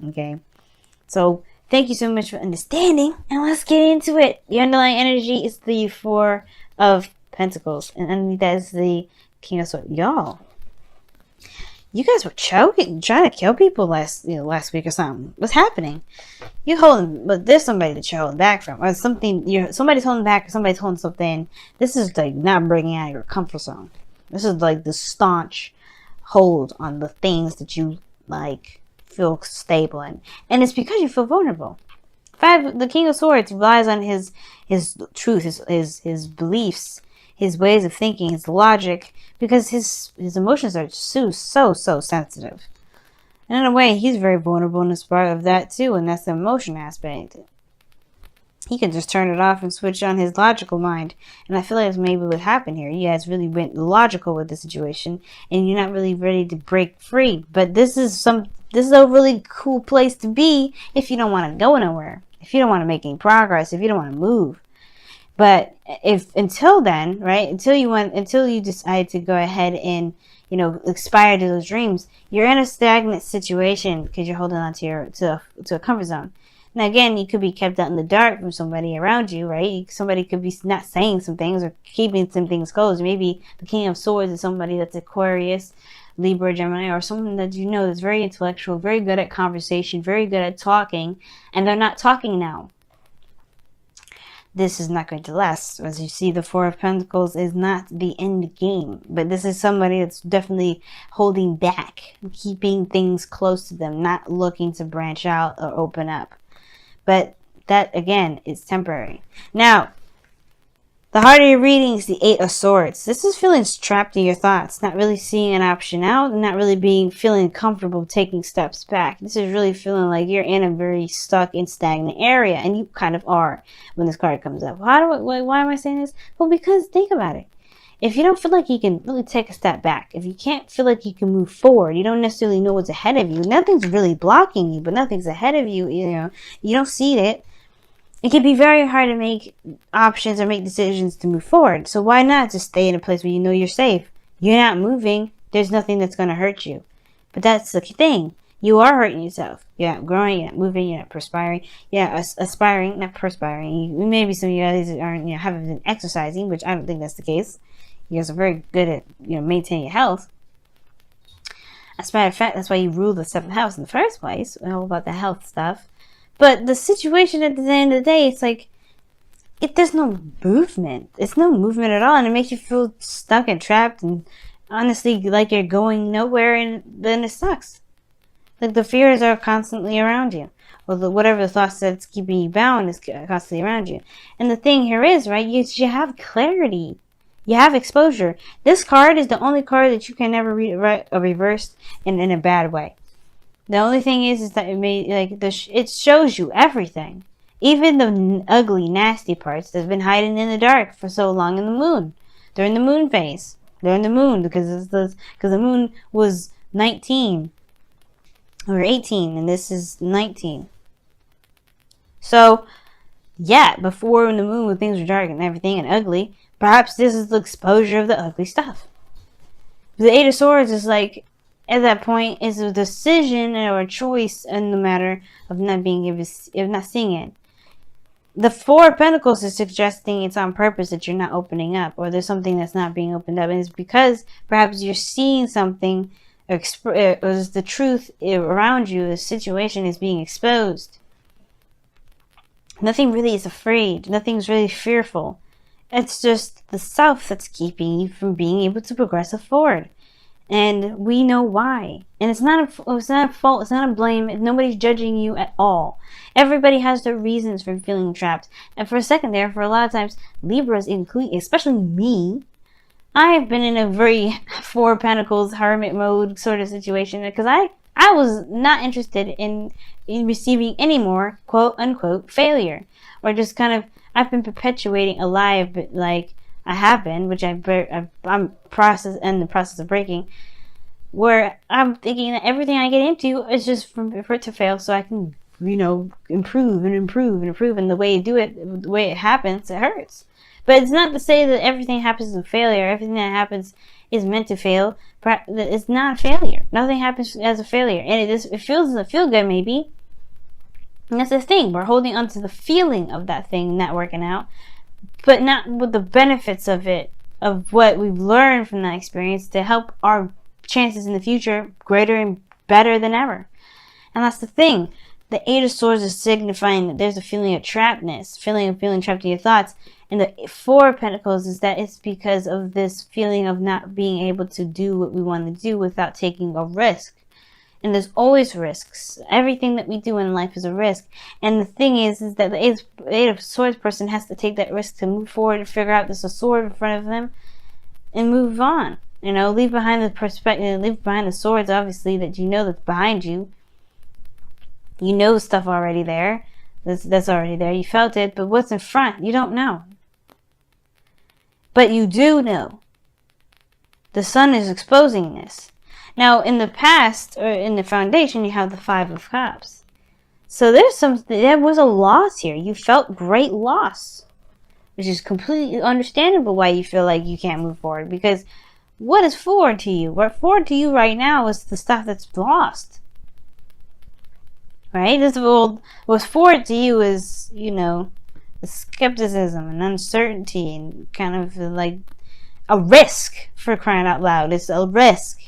Okay, so thank you so much for understanding, and let's get into it. The underlying energy is the Four of Pentacles, and underneath that is the King of Swords. Y'all, you guys were choking, trying to kill people last week or something. What's happening? You holding, but there's somebody that you're holding back from, or something. Somebody's holding back, or somebody's holding something. This is like not breaking out of your comfort zone. This is like the staunch hold on the things that you like feel stable in, and it's because you feel vulnerable. The King of Swords relies on his truth, his beliefs, his ways of thinking, his logic, because his emotions are so sensitive. And in a way, he's very vulnerable in this part of that too, and that's the emotion aspect. He can just turn it off and switch on his logical mind. And I feel like that's maybe what happened here. You guys really went logical with the situation, and you're not really ready to break free. But this is a really cool place to be if you don't want to go nowhere, if you don't want to make any progress, if you don't want to move. But until then, right? Until you decide to go ahead and aspire to those dreams, you're in a stagnant situation because you're holding on to a comfort zone. Now, again, you could be kept out in the dark from somebody around you, right? Somebody could be not saying some things or keeping some things closed. Maybe the King of Swords is somebody that's Aquarius, Libra, Gemini, or someone that that's very intellectual, very good at conversation, very good at talking, and they're not talking now. This is not going to last. As you see, the Four of Pentacles is not the end game, but this is somebody that's definitely holding back, keeping things close to them, not looking to branch out or open up. But that, again, is temporary. Now, the heart of your reading is the Eight of Swords. This is feeling trapped in your thoughts, not really seeing an option out, and not really feeling comfortable taking steps back. This is really feeling like you're in a very stuck and stagnant area, and you kind of are when this card comes up. Why am I saying this? Well, because think about it. If you don't feel like you can really take a step back, if you can't feel like you can move forward, you don't necessarily know what's ahead of you. Nothing's really blocking you, but nothing's ahead of you. You don't see it. It can be very hard to make options or make decisions to move forward. So why not just stay in a place where you know you're safe? You're not moving. There's nothing that's going to hurt you. But that's the thing. You are hurting yourself. You're not growing. You're not moving. You're not perspiring. You're not aspiring, not perspiring. Maybe some of you guys aren't, haven't been exercising, which I don't think that's the case. You guys are very good at, maintaining your health. As a matter of fact, that's why you rule the 7th house in the first place. All about the health stuff. But the situation at the end of the day, it's like, if there's no movement, it's no movement at all, and it makes you feel stuck and trapped, and honestly, like you're going nowhere, and then it sucks. Like the fears are constantly around you, or whatever the thoughts that's keeping you bound is constantly around you. And the thing here is, right, you have clarity, you have exposure. This card is the only card that you can never read reversed in a bad way. The only thing is that it shows you everything, even the ugly, nasty parts that's been hiding in the dark for so long in the moon. They're in the moon phase. They're in the moon because the moon was 19 or 18, and this is 19. So, yeah, before in the moon when things were dark and everything and ugly, perhaps this is the exposure of the ugly stuff. The Eight of Swords is like, at that point, is a decision or a choice in the matter of not seeing it. The Four of Pentacles is suggesting it's on purpose that you're not opening up, or there's something that's not being opened up, and it's because perhaps you're seeing something, or the truth around you, the situation is being exposed. Nothing really is afraid. Nothing's really fearful. It's just the self that's keeping you from being able to progress forward. And we know why. And it's not a fault. It's not a blame. Nobody's judging you at all. Everybody has their reasons for feeling trapped. And for a second there, for a lot of times, Libras, including, especially me, I've been in a very Four of Pentacles hermit mode sort of situation because I was not interested in receiving any more quote unquote failure, or just kind of, I've been perpetuating a lie like I have been, which I'm in the process of breaking, where I'm thinking that everything I get into is just for it to fail, so I can, improve, and the way you do it, the way it happens, it hurts. But it's not to say that everything happens in failure. Everything that happens is meant to fail, it's not a failure. Nothing happens as a failure. And it doesn't feel good maybe. And that's the thing. We're holding on to the feeling of that thing not working out, but not with the benefits of it, of what we've learned from that experience to help our chances in the future greater and better than ever. And that's the thing. The Eight of Swords is signifying that there's a feeling of trappedness, feeling trapped in your thoughts. And the Four of Pentacles is that it's because of this feeling of not being able to do what we want to do without taking a risk. And there's always risks. Everything that we do in life is a risk. And the thing is that the Eight of Swords person has to take that risk to move forward and figure out there's a sword in front of them and move on. You know, leave behind the perspective, leave behind the swords, obviously, that you know that's behind you. You know stuff already there. That's already there. You felt it. But what's in front? You don't know. But you do know. The sun is exposing this. Now, in the past, or in the foundation, you have the Five of Cups. So there was a loss here. You felt great loss. Which is completely understandable why you feel like you can't move forward. Because what is forward to you? What forward to you right now is the stuff that's lost. Right? What's forward to you is, you know, the skepticism and uncertainty and kind of like a risk, for crying out loud. It's a risk.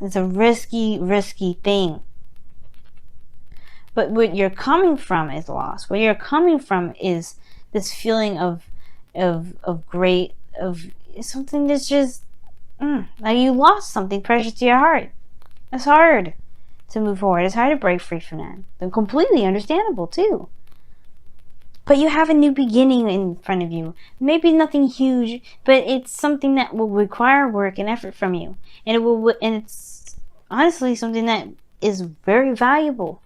It's a risky thing. But what you're coming from is loss. Where you're coming from is this feeling of something that's just like you lost something precious to your heart. It's hard to move forward. It's hard to break free from that. They're completely understandable too. But you have a new beginning in front of you. Maybe nothing huge, but it's something that will require work and effort from you. And it's honestly something that is very valuable.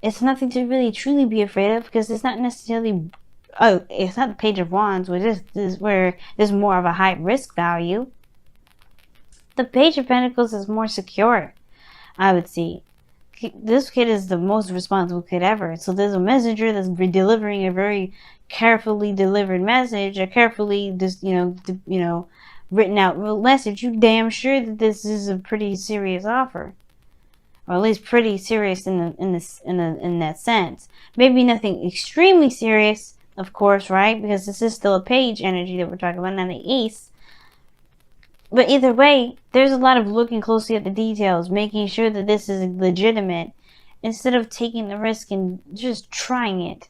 It's nothing to really truly be afraid of, because it's not necessarily it's not the Page of Wands, which is where there's more of a high risk value. The Page of Pentacles is more secure, I would say. This kid is the most responsible kid ever. So there's a messenger that's delivering a very carefully delivered message, a carefully just written out message. You damn sure that this is a pretty serious offer, or at least pretty serious in that sense. Maybe nothing extremely serious, of course, right? Because this is still a page energy that we're talking about, not an ace. But either way, there's a lot of looking closely at the details, making sure that this is legitimate, instead of taking the risk and just trying it.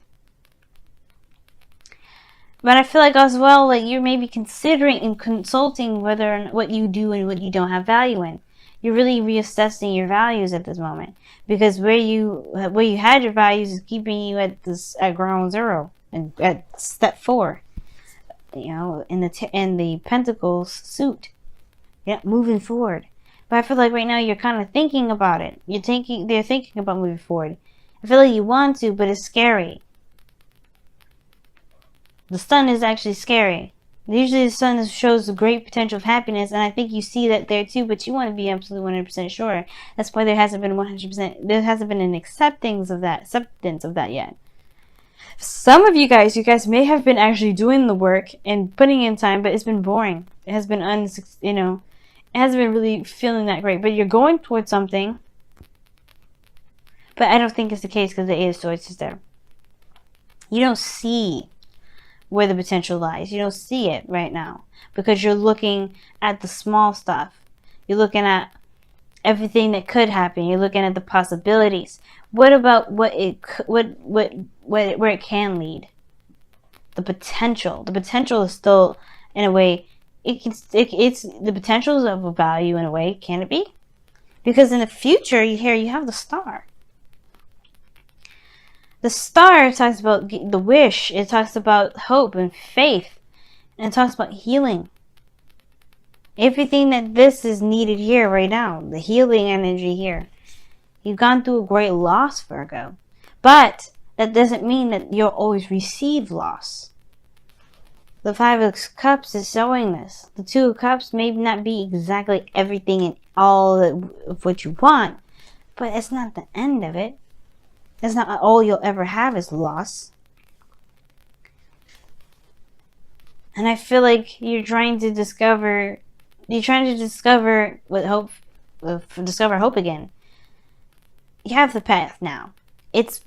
But I feel like as well, like you're maybe considering and consulting whether or not what you do and what you don't have value in. You're really reassessing your values at this moment, because where you had your values is keeping you at ground zero and at step 4. You know, in the Pentacles suit. Yeah, moving forward. But I feel like right now you're kind of thinking about it. They're thinking about moving forward. I feel like you want to, but it's scary. The sun is actually scary. Usually the sun shows the great potential of happiness, and I think you see that there too, but you want to be absolutely 100% sure. That's why there hasn't been 100%, there hasn't been an acceptance of that yet. Some of you guys may have been actually doing the work and putting in time, but it's been boring. It has been it hasn't been really feeling that great, but you're going towards something. But I don't think it's the case, because the Eight of Swords is there. You don't see where the potential lies. You don't see it right now, because you're looking at the small stuff. You're looking at everything that could happen. You're looking at the possibilities. What about where it can lead? The potential. The potential is still, in a way, it's the potential is of a value in a way. Can it be? Because in the future, you have the Star. The Star talks about the wish. It talks about hope and faith. And it talks about healing. Everything that this is needed here right now. The healing energy here. You've gone through a great loss, Virgo. But that doesn't mean that you'll always receive loss. The Five of Cups is showing this. The Two of Cups may not be exactly everything and all of what you want. But it's not the end of it. That's not all you'll ever have is loss. And I feel like you're trying to discover with hope, discover hope again. You have the path now. It's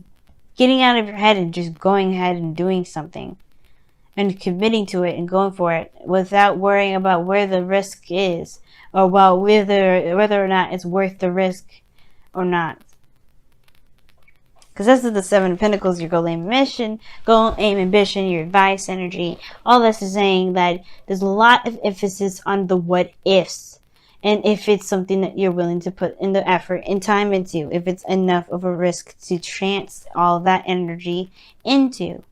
getting out of your head and just going ahead and doing something and committing to it and going for it without worrying about where the risk is or about whether or not it's worth the risk or not. Because this is the Seven of Pentacles, your goal, aim, ambition, your advice, energy. All this is saying that there's a lot of emphasis on the what ifs. And if it's something that you're willing to put in the effort and time into. If it's enough of a risk to chance all that energy into.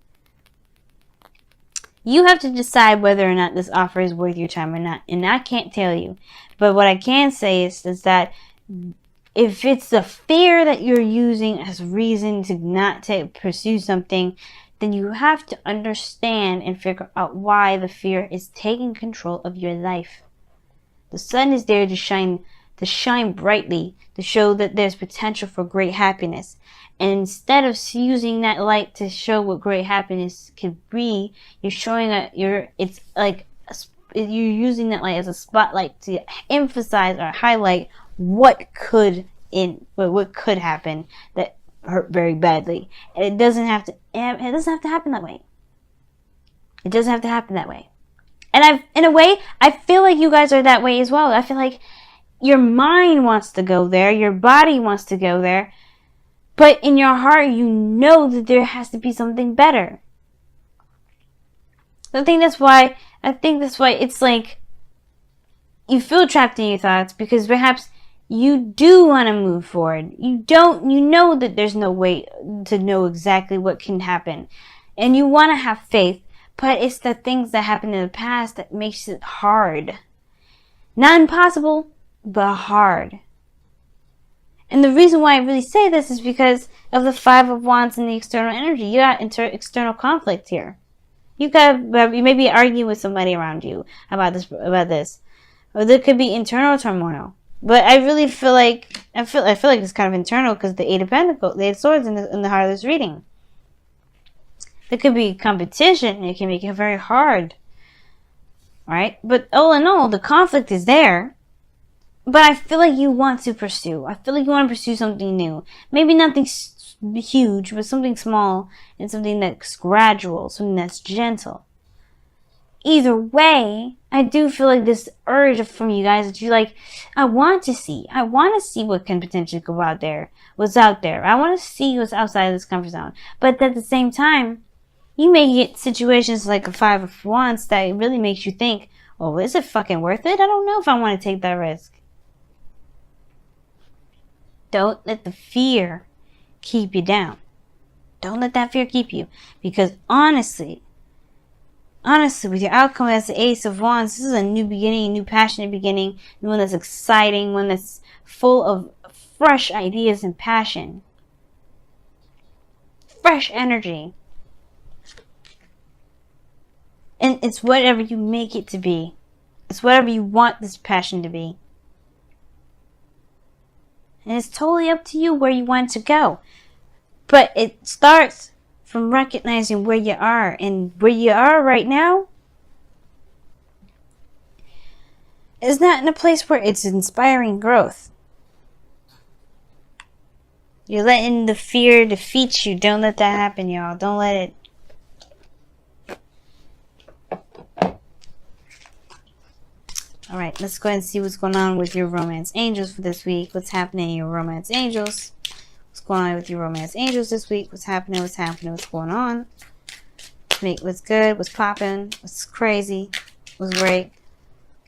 You have to decide whether or not this offer is worth your time or not. And I can't tell you. But what I can say is that if it's the fear that you're using as reason to not pursue something, then you have to understand and figure out why the fear is taking control of your life. The sun is there to shine brightly, to show that there's potential for great happiness. And instead of using that light to show what great happiness could be, you're showing you're using that light as a spotlight to emphasize or highlight what could happen that hurt very badly. And it doesn't have to happen that way. It doesn't have to happen that way. And in a way, I feel like you guys are that way as well. I feel like your mind wants to go there, your body wants to go there, but in your heart, you know that there has to be something better. I think that's why it's like you feel trapped in your thoughts, because perhaps you do want to move forward. You know that there's no way to know exactly what can happen. And you want to have faith, but it's the things that happened in the past that makes it hard. Not impossible, but hard. And the reason why I really say this is because of the Five of Wands and the external energy. You got external conflict here. You may be arguing with somebody around you about this. Or there could be internal turmoil. But I really feel like it's kind of internal, because the Eight of Pentacles, the Eight of Swords in the heart of this reading. There could be competition. It can make it very hard. Right? But all in all, the conflict is there. But I feel like you want to pursue. I feel like you want to pursue something new. Maybe nothing huge, but something small and something that's gradual, something that's gentle. Either way, I do feel like this urge from you guys that you're like, I want to see what can potentially go out there, what's out there. I want to see what's outside of this comfort zone. But at the same time, you may get situations like a Five of Wands that really makes you think, oh, is it fucking worth it? I don't know if I want to take that risk. Don't let the fear keep you down. Don't let that fear keep you. Because honestly, with your outcome as the Ace of Wands, this is a new beginning, a new passionate beginning, one that's exciting, one that's full of fresh ideas and passion. Fresh energy. And it's whatever you make it to be. It's whatever you want this passion to be. And it's totally up to you where you want to go. But it starts from recognizing where you are. And where you are right now is not in a place where it's inspiring growth. You're letting the fear defeat you. Don't let that happen, y'all. Don't let it. Alright, let's go ahead and see what's going on with your romance angels for this week. What's happening in your romance angels? What's going on with your romance angels this week? What's happening? What's going on? What's good? What's popping? What's crazy? What's great?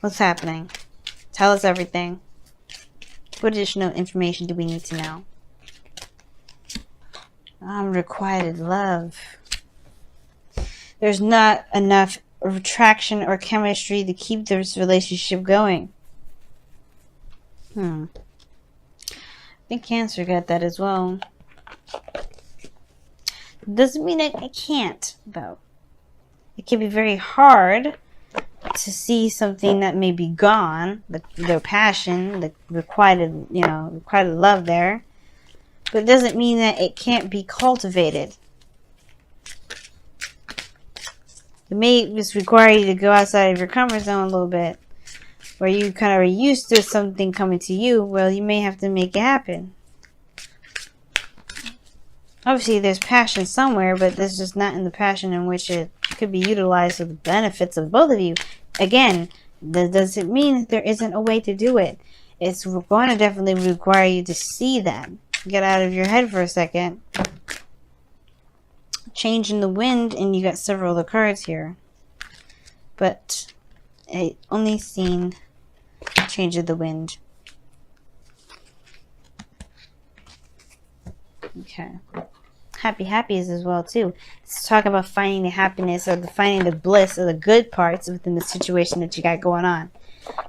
What's happening? Tell us everything. What additional information do we need to know? Unrequited love. There's not enough attraction or chemistry to keep this relationship going. I think Cancer got that as well. Doesn't mean I can't, though. It can be very hard to see something that may be gone, their passion, the requited love there. But it doesn't mean that it can't be cultivated. It may just require you to go outside of your comfort zone a little bit, where you kind of are used to something coming to you. Well, you may have to make it happen. Obviously, there's passion somewhere, but there's just not in the passion in which it could be utilized for the benefits of both of you. Again, that doesn't mean that there isn't a way to do it. It's going to definitely require you to see that. Get out of your head for a second. Change in the wind, and you got several of the cards here. But I only seen change of the wind. Okay. Happy as well too. Let's talk about finding the happiness or finding the bliss or the good parts within the situation that you got going on.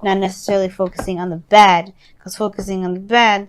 Not necessarily focusing on the bad, because focusing on the bad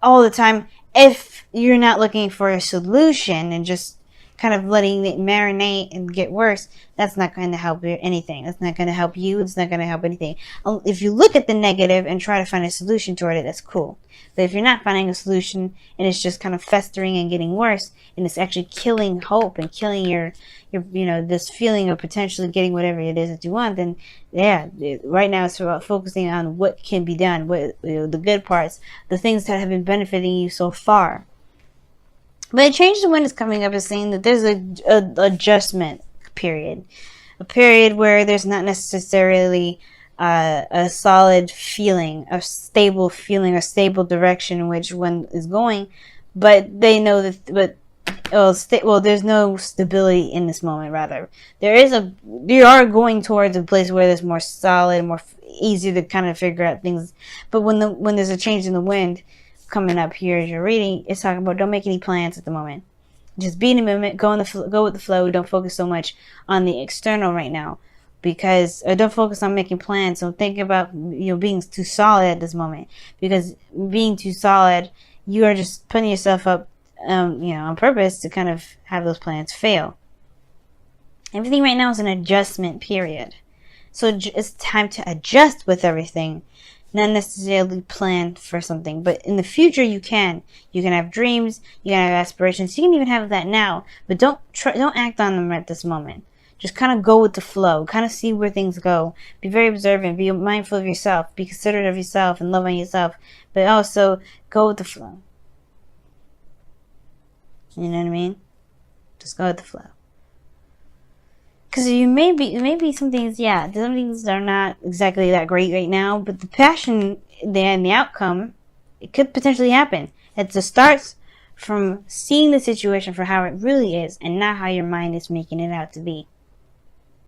all the time, if you're not looking for a solution and just kind of letting it marinate and get worse, that's not going to help anything. That's not going to help you. It's not going to help anything. If you look at the negative and try to find a solution toward it, that's cool. But if you're not finding a solution and it's just kind of festering and getting worse, and it's actually killing hope and killing your this feeling of potentially getting whatever it is that you want, then yeah, right now it's about focusing on what can be done, what the good parts, the things that have been benefiting you so far. But a change of wind is coming up as saying that there's a adjustment period. A period where there's not necessarily a solid feeling, a stable feeling, a stable direction in which one is going. But they know that, there's no stability in this moment, rather. You are going towards a place where there's more solid, more easier to kind of figure out things. But when there's a change in the wind coming up here as you're reading, it's talking about don't make any plans at the moment. Just be in the moment, go with the flow. Don't focus so much on the external right now, because don't focus on making plans. So think about being too solid at this moment, because being too solid, you are just putting yourself up on purpose to kind of have those plans fail. Everything right now is an adjustment period, so it's time to adjust with everything. Not necessarily plan for something, but in the future you can have dreams, you can have aspirations, you can even have that now, but don't act on them at this moment. Just kind of go with the flow, kind of see where things go. Be very observant, be mindful of yourself, be considerate of yourself and love on yourself, but also go with the flow. You know what I mean? Just go with the flow. Because maybe some things are not exactly that great right now, but the passion and the outcome, it could potentially happen. It just starts from seeing the situation for how it really is and not how your mind is making it out to be.